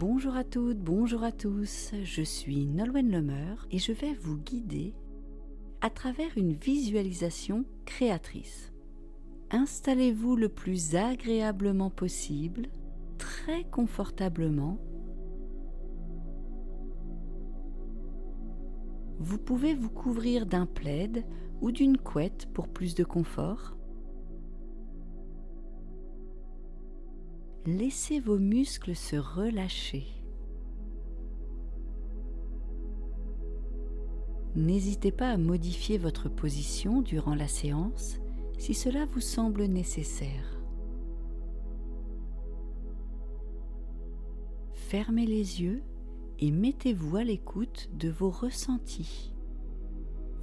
Bonjour à toutes, bonjour à tous, je suis Nolwenn Lemeur et je vais vous guider à travers une visualisation créatrice. Installez-vous le plus agréablement possible, très confortablement. Vous pouvez vous couvrir d'un plaid ou d'une couette pour plus de confort. Laissez vos muscles se relâcher. N'hésitez pas à modifier votre position durant la séance si cela vous semble nécessaire. Fermez les yeux et mettez-vous à l'écoute de vos ressentis,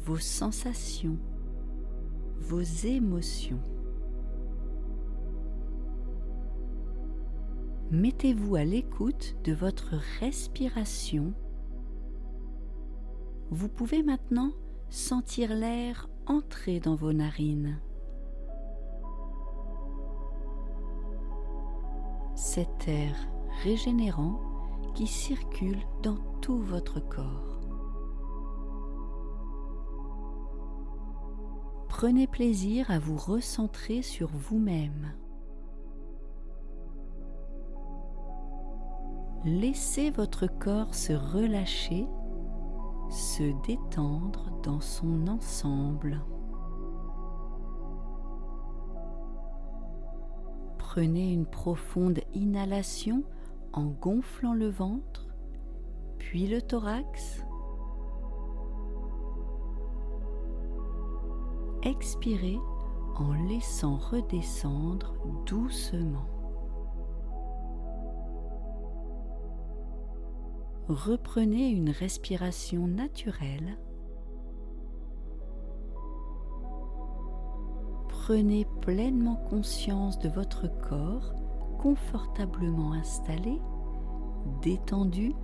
vos sensations, vos émotions. Mettez-vous à l'écoute de votre respiration. Vous pouvez maintenant sentir l'air entrer dans vos narines. Cet air régénérant qui circule dans tout votre corps. Prenez plaisir à vous recentrer sur vous-même. Laissez votre corps se relâcher, se détendre dans son ensemble. Prenez une profonde inhalation en gonflant le ventre, puis le thorax. Expirez en laissant redescendre doucement. Reprenez une respiration naturelle. Prenez pleinement conscience de votre corps confortablement installé, détendu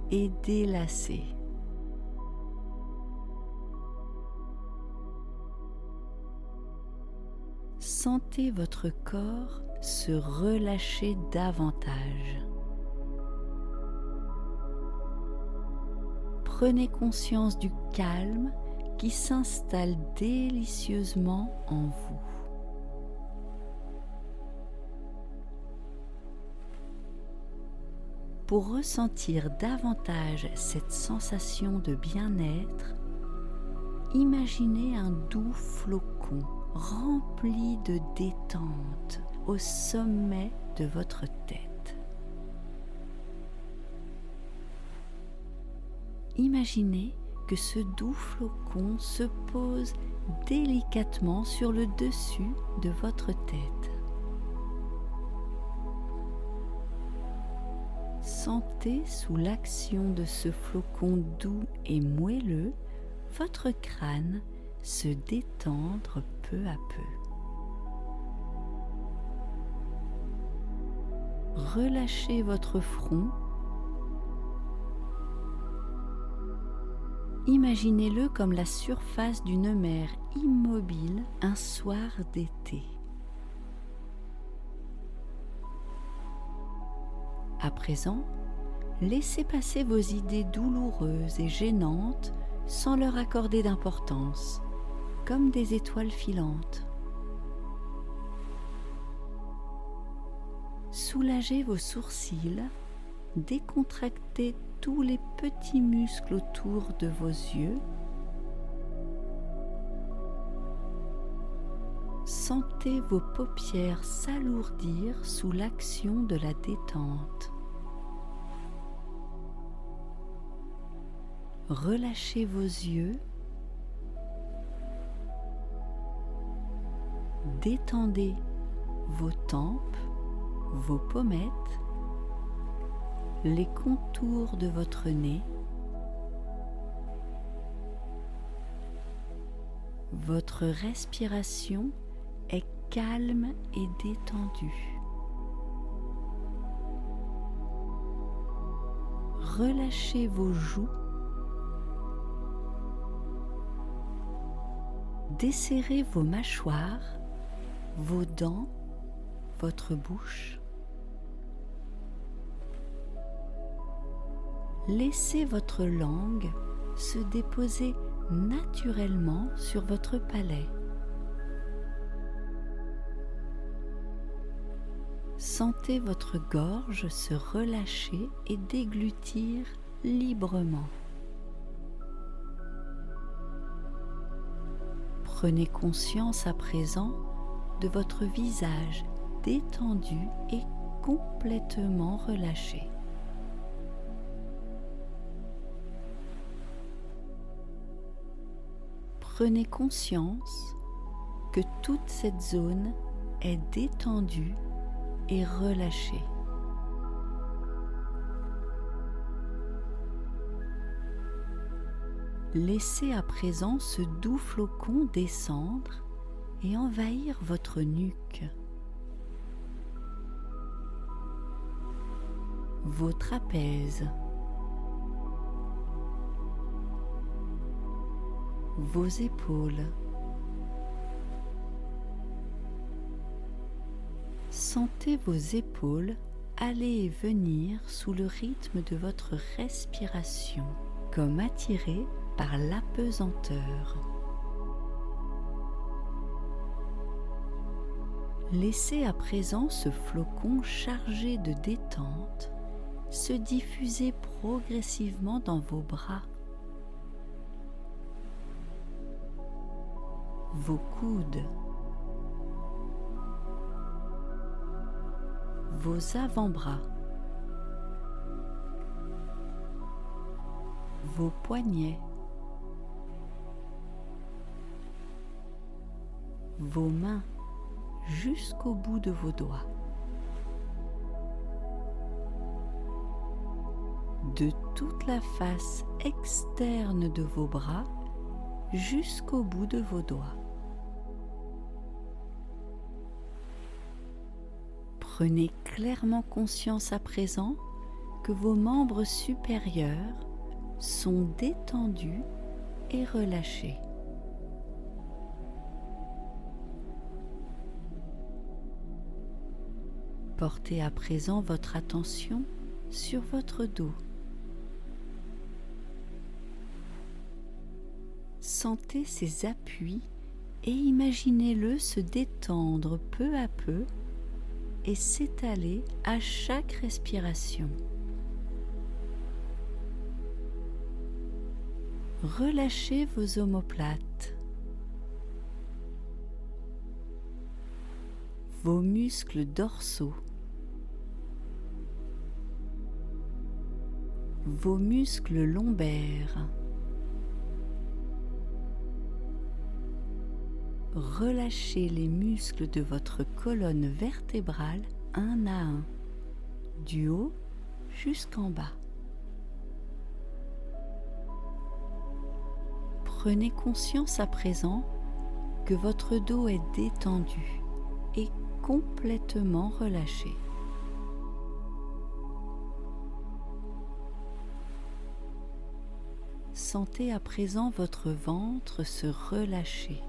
et délassé. Sentez votre corps se relâcher davantage. Prenez conscience du calme qui s'installe délicieusement en vous. Pour ressentir davantage cette sensation de bien-être, imaginez un doux flocon rempli de détente au sommet de votre tête. Imaginez que ce doux flocon se pose délicatement sur le dessus de votre tête. Sentez sous l'action de ce flocon doux et moelleux votre crâne se détendre peu à peu. Relâchez votre front. Imaginez-le comme la surface d'une mer immobile un soir d'été. À présent, laissez passer vos idées douloureuses et gênantes sans leur accorder d'importance, comme des étoiles filantes. Soulagez vos sourcils, décontractez tous les petits muscles autour de vos yeux. Sentez vos paupières s'alourdir sous l'action de la détente. Relâchez vos yeux. Détendez vos tempes, vos pommettes, les contours de votre nez, votre respiration est calme et détendue. Relâchez vos joues, desserrez vos mâchoires, vos dents, votre bouche. Laissez votre langue se déposer naturellement sur votre palais. Sentez votre gorge se relâcher et déglutir librement. Prenez conscience à présent de votre visage détendu et complètement relâché. Prenez conscience que toute cette zone est détendue et relâchée. Laissez à présent ce doux flocon descendre et envahir votre nuque, vos trapèzes, vos épaules. Sentez vos épaules aller et venir sous le rythme de votre respiration, comme attirées par l'apesanteur. Laissez à présent ce flocon chargé de détente se diffuser progressivement dans vos bras, vos coudes, vos avant-bras, vos poignets, vos mains jusqu'au bout de vos doigts. De toute la face externe de vos bras jusqu'au bout de vos doigts. Prenez clairement conscience à présent que vos membres supérieurs sont détendus et relâchés. Portez à présent votre attention sur votre dos. Sentez ses appuis et imaginez-le se détendre peu à peu et s'étaler à chaque respiration. Relâchez vos omoplates, vos muscles dorsaux, vos muscles lombaires. Relâchez les muscles de votre colonne vertébrale un à un, du haut jusqu'en bas. Prenez conscience à présent que votre dos est détendu et complètement relâché. Sentez à présent votre ventre se relâcher,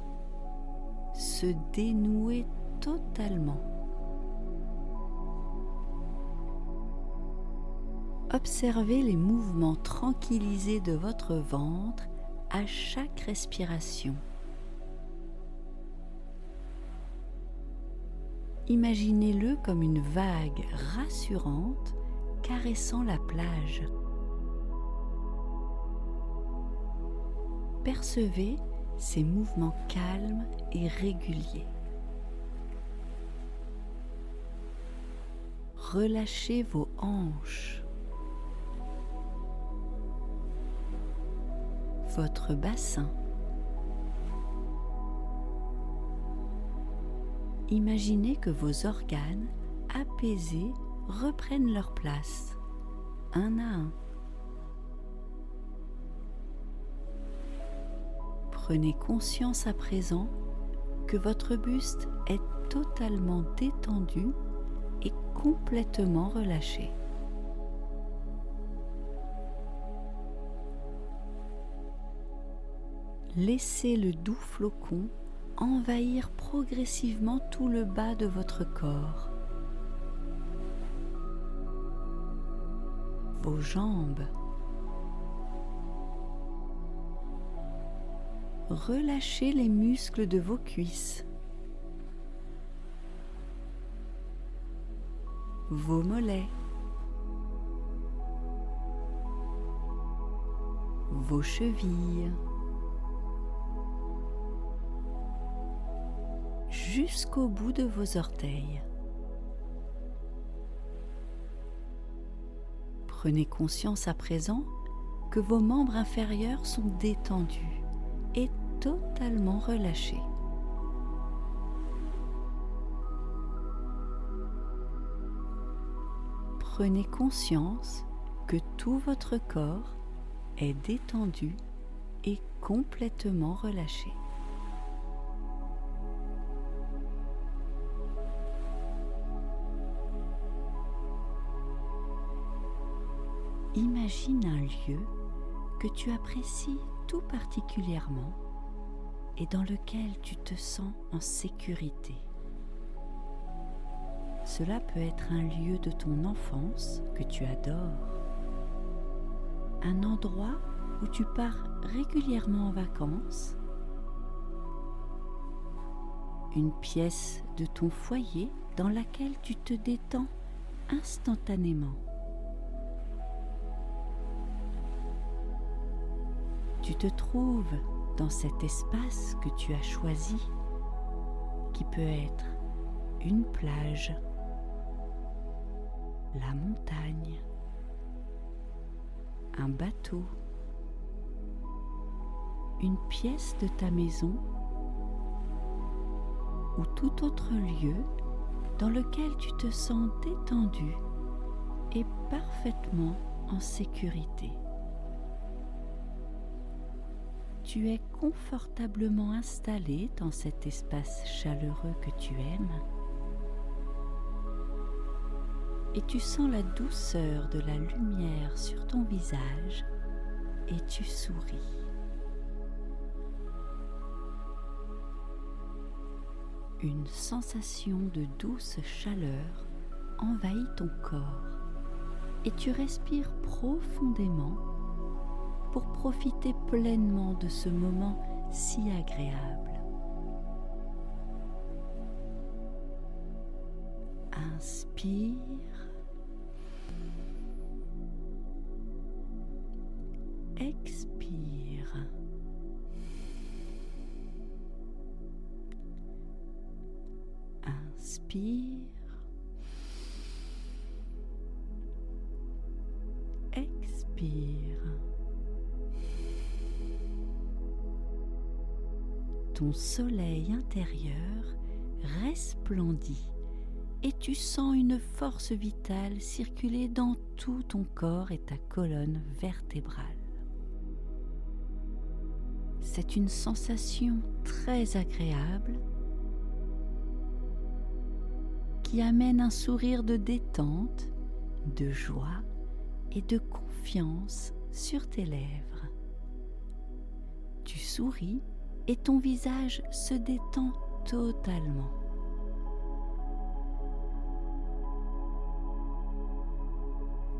se dénouer totalement. Observez les mouvements tranquillisés de votre ventre à chaque respiration. Imaginez-le comme une vague rassurante caressant la plage. Percevez ces mouvements calmes et réguliers. Relâchez vos hanches, votre bassin. Imaginez que vos organes apaisés reprennent leur place, un à un. Prenez conscience à présent que votre buste est totalement détendu et complètement relâché. Laissez le doux flocon envahir progressivement tout le bas de votre corps, vos jambes, relâchez les muscles de vos cuisses, vos mollets, vos chevilles, jusqu'au bout de vos orteils. Prenez conscience à présent que vos membres inférieurs sont détendus et totalement relâchés. Prenez conscience que tout votre corps est détendu et complètement relâché. Imagine un lieu que tu apprécies tout particulièrement et dans lequel tu te sens en sécurité. Cela peut être un lieu de ton enfance que tu adores, un endroit où tu pars régulièrement en vacances, une pièce de ton foyer dans laquelle tu te détends instantanément. Tu te trouves dans cet espace que tu as choisi, qui peut être une plage, la montagne, un bateau, une pièce de ta maison ou tout autre lieu dans lequel tu te sens détendu et parfaitement en sécurité. Tu es confortablement installé dans cet espace chaleureux que tu aimes et tu sens la douceur de la lumière sur ton visage et tu souris. Une sensation de douce chaleur envahit ton corps et tu respires profondément pour profiter pleinement de ce moment si agréable. Inspire. Expire. Inspire. Expire. Ton soleil intérieur resplendit et tu sens une force vitale circuler dans tout ton corps et ta colonne vertébrale. C'est une sensation très agréable qui amène un sourire de détente, de joie et de confiance sur tes lèvres. Tu souris et ton visage se détend totalement.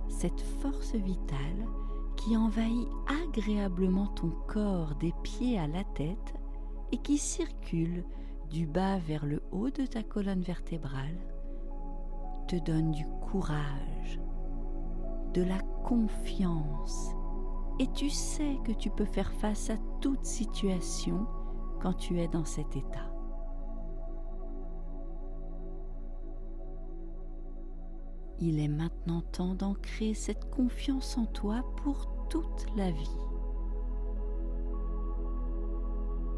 Cette force vitale qui envahit agréablement ton corps des pieds à la tête et qui circule du bas vers le haut de ta colonne vertébrale te donne du courage, de la confiance et tu sais que tu peux faire face à toute situation quand tu es dans cet état. Il est maintenant temps d'ancrer cette confiance en toi pour toute la vie.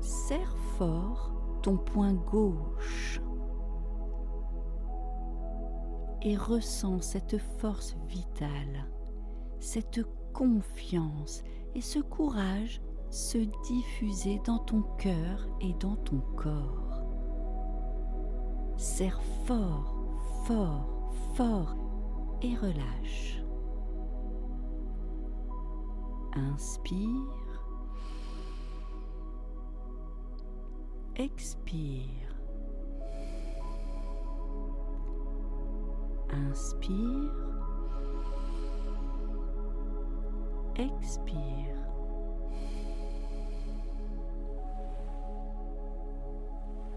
Serre fort ton poing gauche et ressens cette force vitale, cette confiance et ce courage se diffuser dans ton cœur et dans ton corps. Serre fort, fort, fort et relâche. Inspire. Expire. Inspire. Expire.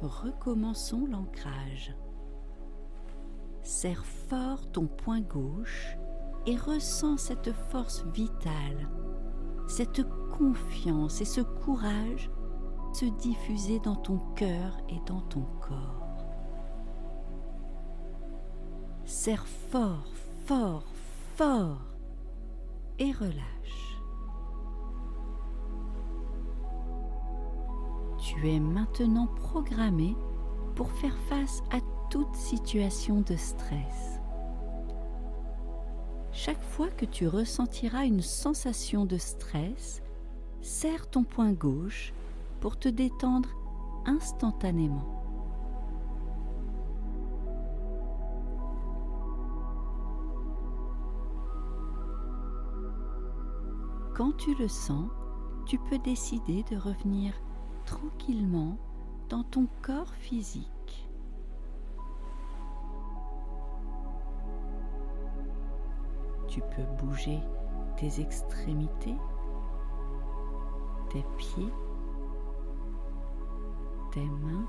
Recommençons l'ancrage. Serre fort ton poing gauche et ressens cette force vitale, cette confiance et ce courage se diffuser dans ton cœur et dans ton corps. Serre fort, fort, fort et relâche. Tu es maintenant programmé pour faire face à toute situation de stress. Chaque fois que tu ressentiras une sensation de stress, serre ton poing gauche pour te détendre instantanément. Quand tu le sens, tu peux décider de revenir tranquillement dans ton corps physique. Tu peux bouger tes extrémités, tes pieds, tes mains.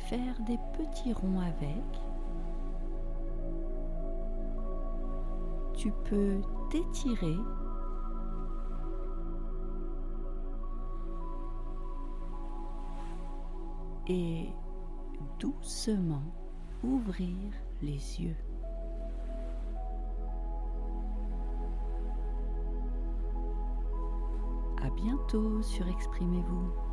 Faire des petits ronds avec. Tu peux t'étirer et doucement ouvrir les yeux. À bientôt sur Exprimez-vous.